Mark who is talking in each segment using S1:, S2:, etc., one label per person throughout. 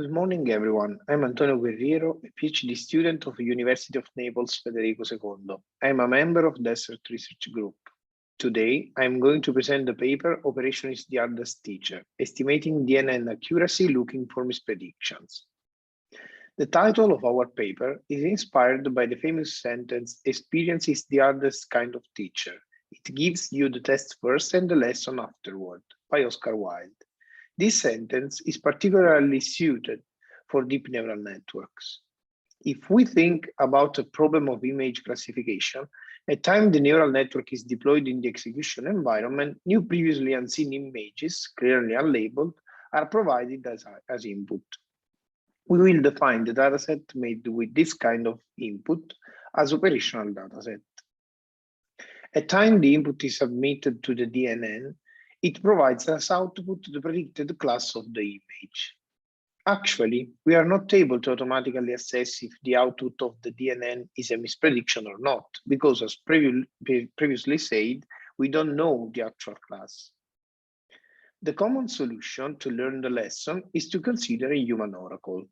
S1: Good morning, everyone. I'm Antonio Guerriero, a PhD student of the University of Naples Federico II. I'm a member of the DataSet Research Group. Today, I'm going to present the paper Operation is the Hardest Teacher, Estimating DNN Accuracy Looking for Mispredictions. The title of our paper is inspired by the famous sentence, "Experience is the hardest kind of teacher. It gives you the test first and the lesson afterward," by Oscar Wilde. This sentence is particularly suited for deep neural networks. If we think about a problem of image classification, at time the neural network is deployed in the execution environment, new previously unseen images, clearly unlabeled, are provided as input. We will define the dataset made with this kind of input as operational dataset. At time the input is submitted to the DNN, it provides as output the predicted class of the image. Actually, we are not able to automatically assess if the output of the DNN is a misprediction or not, because as previously said, we don't know the actual class. The common solution to learn the lesson is to consider a human oracle.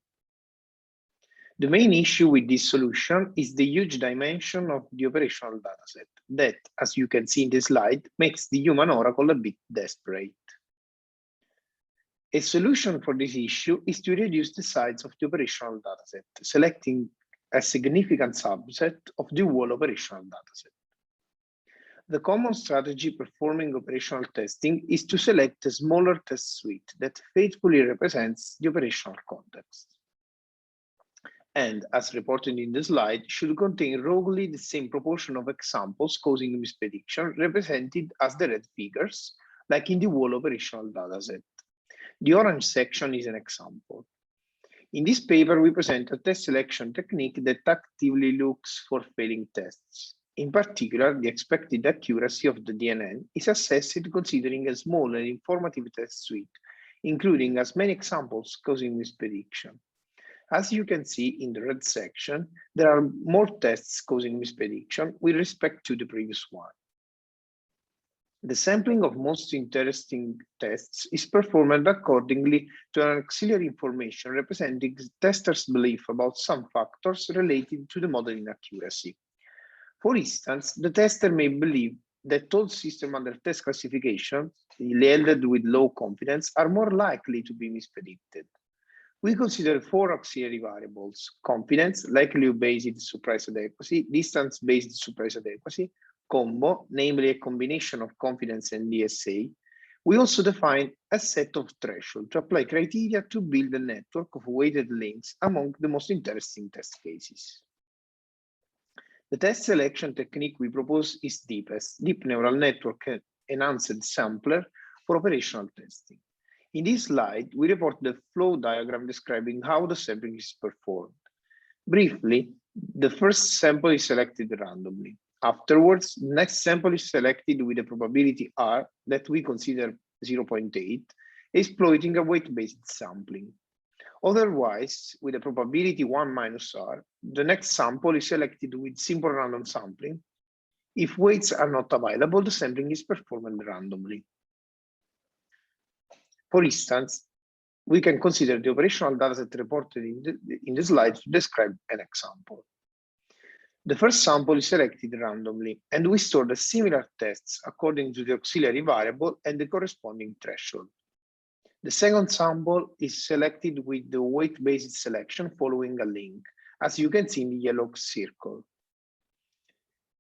S1: The main issue with this solution is the huge dimension of the operational dataset that, as you can see in the slide, makes the human oracle a bit desperate. A solution for this issue is to reduce the size of the operational dataset, selecting a significant subset of the whole operational dataset. The common strategy performing operational testing is to select a smaller test suite that faithfully represents the operational context. And, as reported in the slide, should contain roughly the same proportion of examples causing misprediction represented as the red figures, like in the whole operational dataset. The orange section is an example. In this paper, we present a test selection technique that actively looks for failing tests. In particular, the expected accuracy of the DNN is assessed considering a small and informative test suite, including as many examples causing misprediction. As you can see in the red section, there are more tests causing misprediction with respect to the previous one. The sampling of most interesting tests is performed accordingly to an auxiliary information representing testers' belief about some factors related to the model inaccuracy. For instance, the tester may believe that all systems under test classification, labeled with low confidence, are more likely to be mispredicted. We consider four auxiliary variables: confidence, likelihood-based surprise adequacy, distance-based surprise adequacy, combo, namely a combination of confidence and DSA. We also define a set of thresholds to apply criteria to build a network of weighted links among the most interesting test cases. The test selection technique we propose is DeepEst, Deep Neural Network Enhanced Sampler for operational testing. In this slide, we report the flow diagram describing how the sampling is performed. Briefly, the first sample is selected randomly. Afterwards, the next sample is selected with a probability R that we consider 0.8, exploiting a weight-based sampling. Otherwise, with a probability 1 minus R, the next sample is selected with simple random sampling. If weights are not available, the sampling is performed randomly. For instance, we can consider the operational dataset reported in the slide to describe an example. The first sample is selected randomly, and we store the similar tests according to the auxiliary variable and the corresponding threshold. The second sample is selected with the weight-based selection following a link, as you can see in the yellow circle.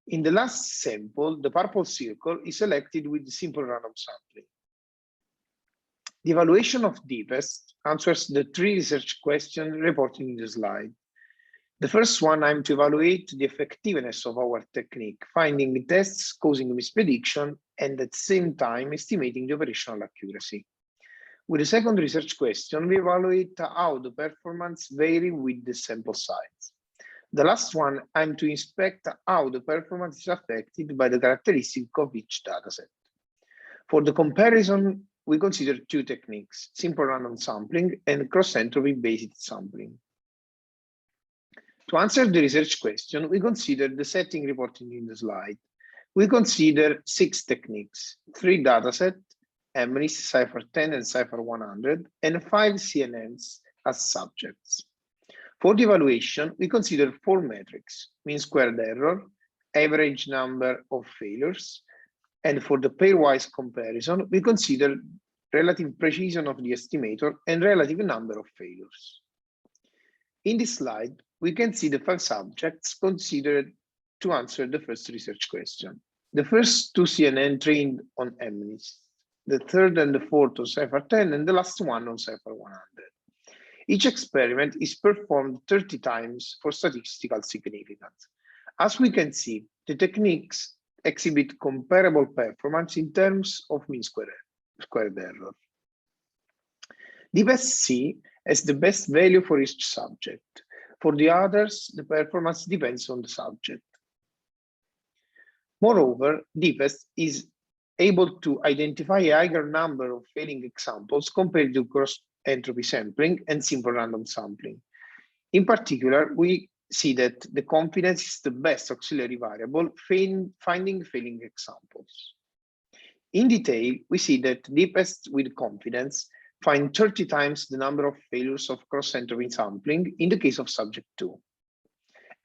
S1: In the last sample, the purple circle is selected with the simple random sampling. The evaluation of DeepEst answers the three research questions reported in the slide. The first one aims to evaluate the effectiveness of our technique, finding tests causing misprediction and at the same time estimating the operational accuracy. With the second research question, we evaluate how the performance varies with the sample size. The last one aims to inspect how the performance is affected by the characteristics of each dataset. For the comparison, we consider two techniques: simple random sampling and cross-entropy based sampling. To answer the research question, we consider the setting reported in the slide. We consider 6 techniques, 3 datasets, MNIST, Cypher 10 and Cypher 100, and 5 CNNs, as subjects. For the evaluation, we consider 4 metrics: mean squared error, average number of failures, and for the pairwise comparison, we consider relative precision of the estimator and relative number of failures. In this slide, we can see the 5 subjects considered to answer the first research question. The first 2 CNN trained on MNIST, the third and the fourth on CIFAR-10, and the last one on CIFAR-100. Each experiment is performed 30 times for statistical significance. As we can see, the techniques exhibit comparable performance in terms of mean squared error. DPSC has the best value for each subject. For the others, the performance depends on the subject. Moreover, DPSC is able to identify a higher number of failing examples compared to cross-entropy sampling and simple random sampling. In particular, we see that the confidence is the best auxiliary variable finding failing examples. In detail, we see that DPSC with confidence find 30 times the number of failures of cross-entropy sampling in the case of subject 2.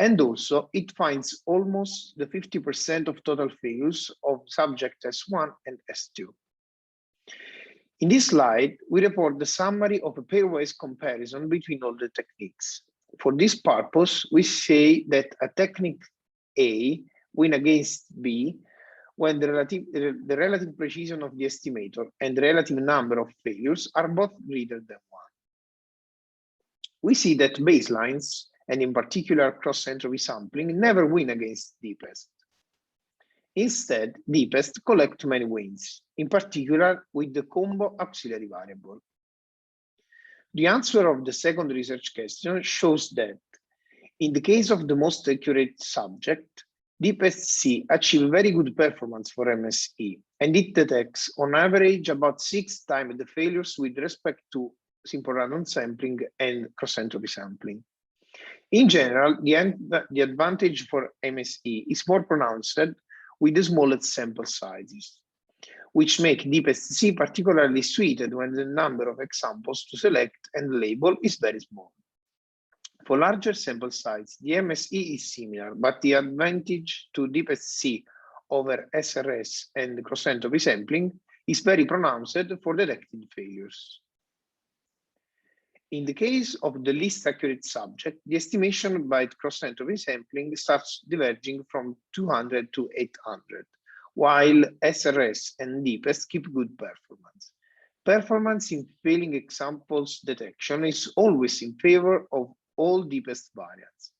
S1: And also, it finds almost the 50% of total failures of subject S1 and S2. In this slide, we report the summary of a pairwise comparison between all the techniques. For this purpose, we say that a technique A wins against B when the relative precision of the estimator and the relative number of failures are both greater than 1. We see that baselines, and in particular cross-entropy sampling, never win against DPSC. Instead, DPSC collects many wins, in particular with the combo auxiliary variable. The answer of the second research question shows that in the case of the most accurate subject, DPSC achieves very good performance for MSE, and it detects on average about 6 times the failures with respect to simple random sampling and cross-entropy sampling. In general, the advantage for MSE is more pronounced with the smallest sample sizes, which make DPSC particularly suited when the number of examples to select and label is very small. For larger sample size, the MSE is similar, but the advantage to DPSC over SRS and cross-entropy sampling is very pronounced for detected failures. In the case of the least accurate subject, the estimation by cross-entropy sampling starts diverging from 200 to 800, while SRS and DPSC keep good performance. Performance in failing examples detection is always in favor of all DPSC variants.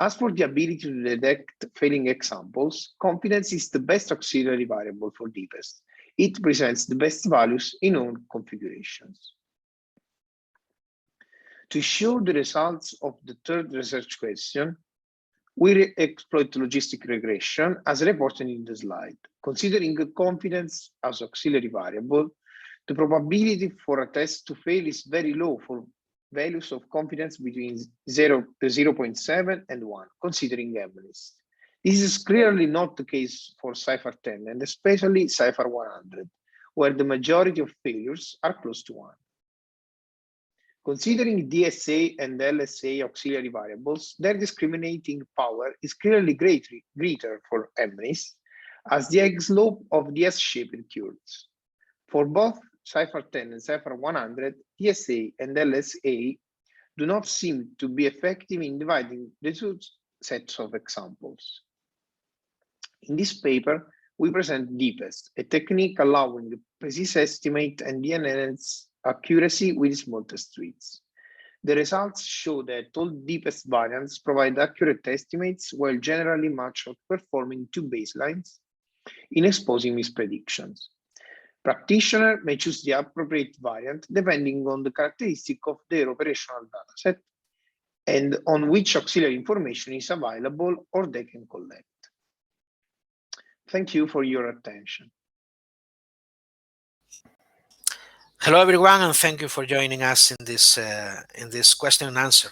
S1: As for the ability to detect failing examples, confidence is the best auxiliary variable for DPSC. It presents the best values in all configurations. To show the results of the third research question, we exploit logistic regression as reported in the slide. Considering confidence as auxiliary variable, the probability for a test to fail is very low for values of confidence between 0.7 and 1, considering MNIST. This is clearly not the case for CIFAR-10 and especially CIFAR-100, where the majority of failures are close to 1. Considering DSA and LSA auxiliary variables, their discriminating power is clearly greater for MNIST, as the X-slope of the S-shaped curves. For both CIFAR-10 and CIFAR-100, DSA and LSA do not seem to be effective in dividing the two sets of examples. In this paper, we present DPSC, a technique allowing precise estimate and DNN's accuracy with small test suites. The results show that all DPSC variants provide accurate estimates while generally much outperforming 2 baselines in exposing mispredictions. Practitioner may choose the appropriate variant depending on the characteristic of their operational dataset and on which auxiliary information is available or they can collect. Thank you for your attention.
S2: Hello everyone, and thank you for joining us in this question and answer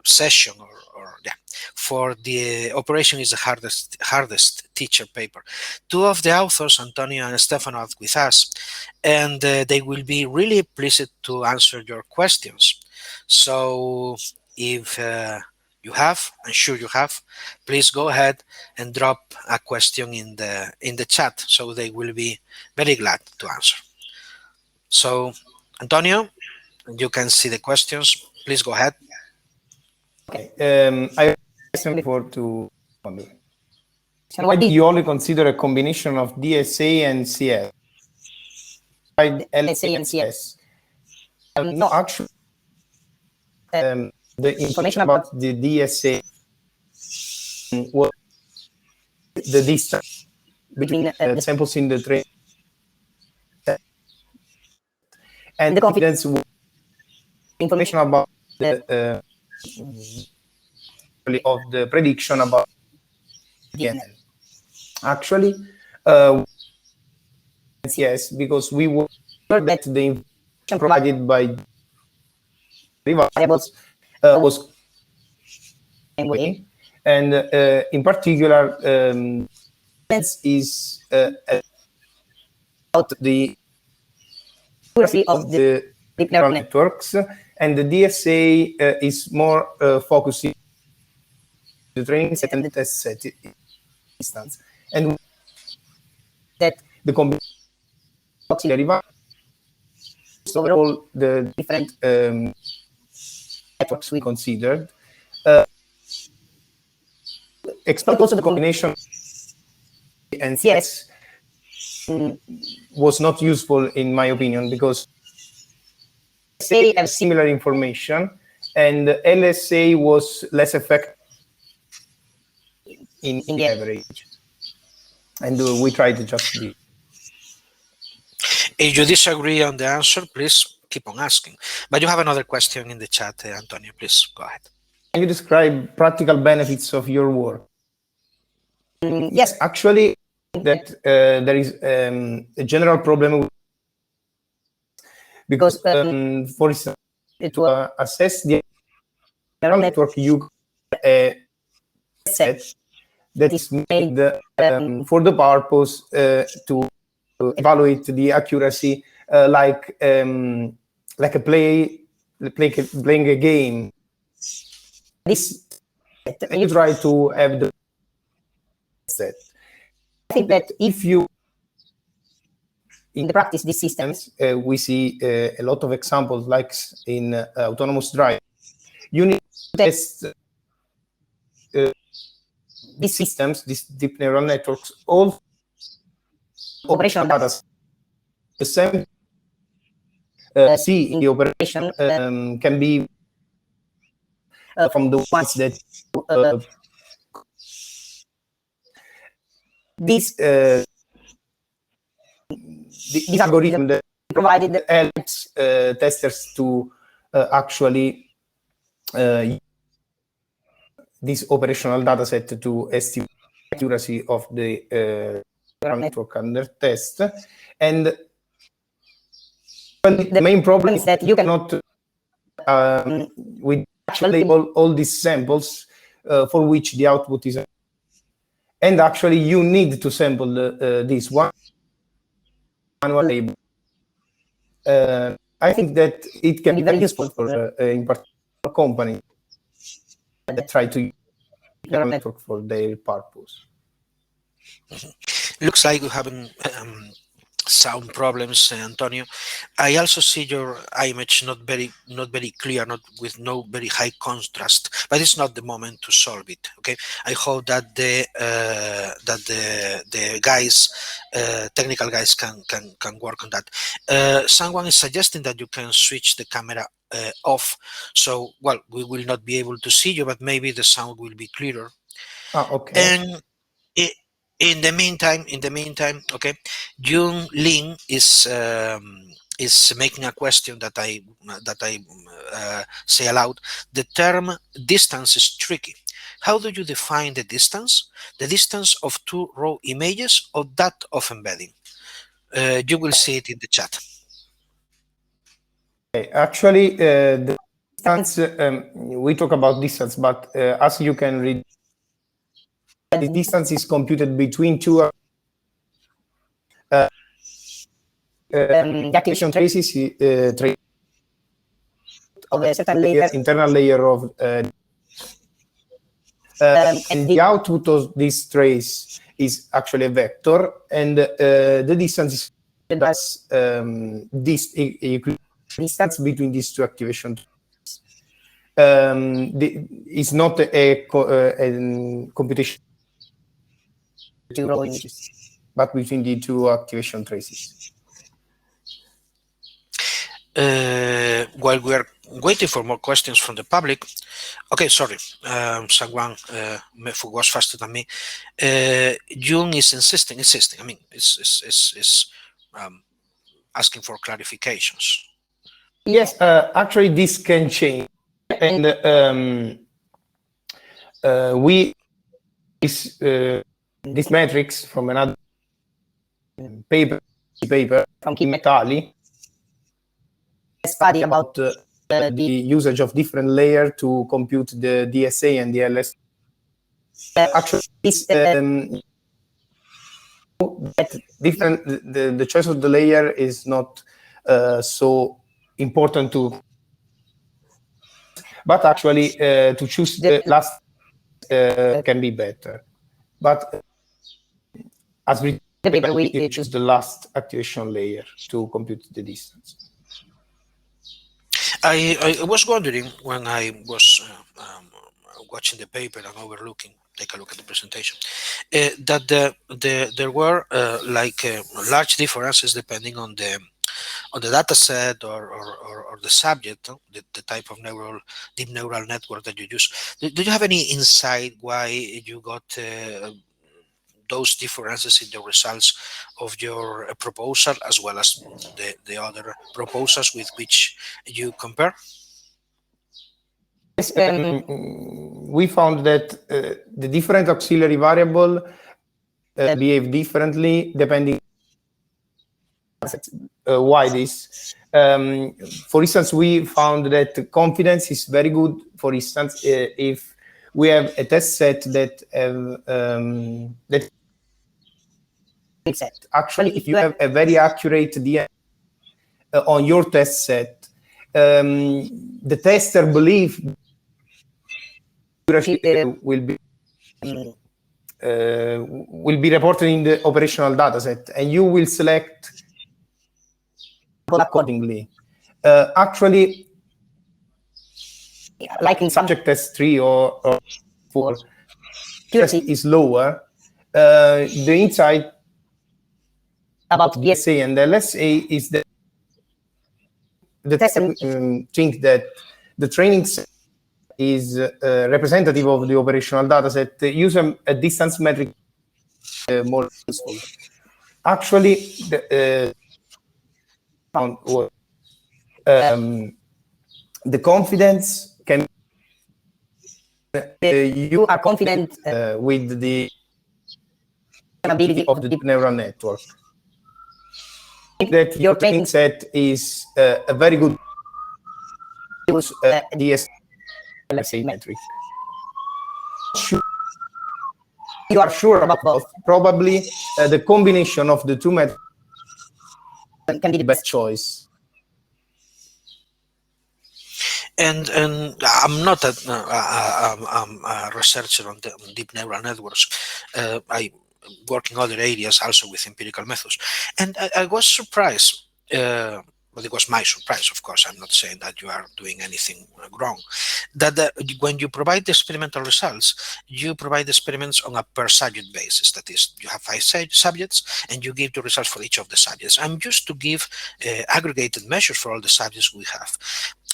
S2: session, or yeah, for the operation is the hardest teacher paper. Two of the authors, Antonio and Stefano, are with us, and they will be really pleased to answer your questions. So if you have, I'm sure you have, please go ahead and drop a question in the chat, so they will be very glad to answer. So, Antonio, you can see the questions. Please go ahead.
S3: Okay. I have a question before to why do you only consider a combination of DSA and CS? By LSA and CS. No, actually, the information about the DSA was the distance between the samples in the training and the confidence information about the of the prediction about DNN. Actually, yes, because we were that the information provided by variables was way, and in particular, is about the accuracy of the deep neural networks, and the DSA is more focusing the training set and the test set instance, and that the combination auxiliary values overall the different networks we considered. Exploit also the combination and CS was not useful in my opinion, because LSA have similar information and LSA was less effective in the average, and we tried to just be.
S2: If you disagree on the answer, please keep on asking. But you have another question in the chat, Antonio. Please go ahead.
S3: Can you describe practical benefits of your work? Yes, actually, that there is a general problem with, because, for instance, to assess the neural network, you a set that is made for the purpose to evaluate the accuracy, like a playing a game. This and you try to have the set. I think that if you in the practice these systems, we see a lot of examples, like in autonomous driving. You need to test these systems, these deep neural networks, all operational data. The same see in the operation can be from the ones that this algorithm that provided helps testers to actually this operational data set to estimate the accuracy of the neural network under test. And the main problem is that you cannot with actually all these samples for which the output is, and actually you need to sample this one manual label. I think that it can be very useful for in particular companies that try to use neural network for their purpose.
S2: Looks like you're having sound problems, Antonio. I also see your image not very clear, with no very high contrast, but it's not the moment to solve it. Okay, I hope that the guys, technical guys, can work on that. Someone is suggesting that you can switch the camera off, so well, we will not be able to see you, but maybe the sound will be clearer.
S3: Okay.
S2: And in the meantime, okay, Jung Lin is making a question that I say aloud. The term distance is tricky. How do you define the distance? The distance of two raw images or that of embedding? You will see it in the chat.
S3: Actually, the distance, we talk about distance, but as you can read, the distance is computed between two the activation traces of a certain layer, internal layer of and the output of this trace is actually a vector, and the distance is this distance between these two activation traces. It's not a computation but between the two activation traces.
S2: While we are waiting for more questions from the public, okay, sorry, someone who was faster than me. Jung is insisting. I mean, it's asking for clarifications.
S3: Yes, actually, this can change, and we this matrix from another paper from Kim et al. Study about the usage of different layers to compute the DSA and the LS. Actually, this that different the choice of the layer is not so important to, but actually to choose the last can be better. But as we choose the last activation layer to compute the distance.
S2: I was wondering when I was watching the paper and take a look at the presentation, that there were large differences depending on the data set or the subject, the type of deep neural network that you use. Do you have any insight why you got those differences in the results of your proposal, as well as the other proposals with which you compare?
S3: Yes, we found that the different auxiliary variable behave differently depending. Why this? For instance, we found that confidence is very good. For instance, if we have a test set that actually, if you have a very accurate DNN on your test set, the tester believes will be reported in the operational dataset, and you will select accordingly. Actually, like in subject test 3 or 4, accuracy is lower. The insight about DSA and LSA is that the tester thinks that the training set is representative of the operational dataset. Use a distance metric more useful. Actually, the confidence can you are confident with the ability of the deep neural network. That your training set is a very good use DSA metric. You are sure about both. Probably the combination of the two metrics can be the best choice.
S2: And I'm not a researcher on deep neural networks. I work in other areas also with empirical methods, and I was surprised. But it was my surprise, of course. I'm not saying that you are doing anything wrong. That when you provide the experimental results, you provide experiments on a per subject basis. That is, you have 5 subjects, and you give the results for each of the subjects. I'm used to give aggregated measures for all the subjects we have,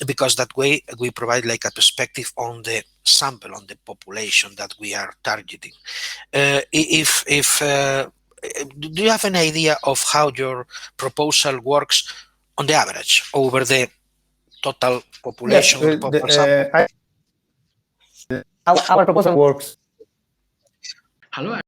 S2: because that way we provide like a perspective on the sample, on the population that we are targeting. Do you have an idea of how your proposal works on the average over the total population?
S3: Yes,
S2: or the total sample?
S3: our proposal works.
S4: Hallo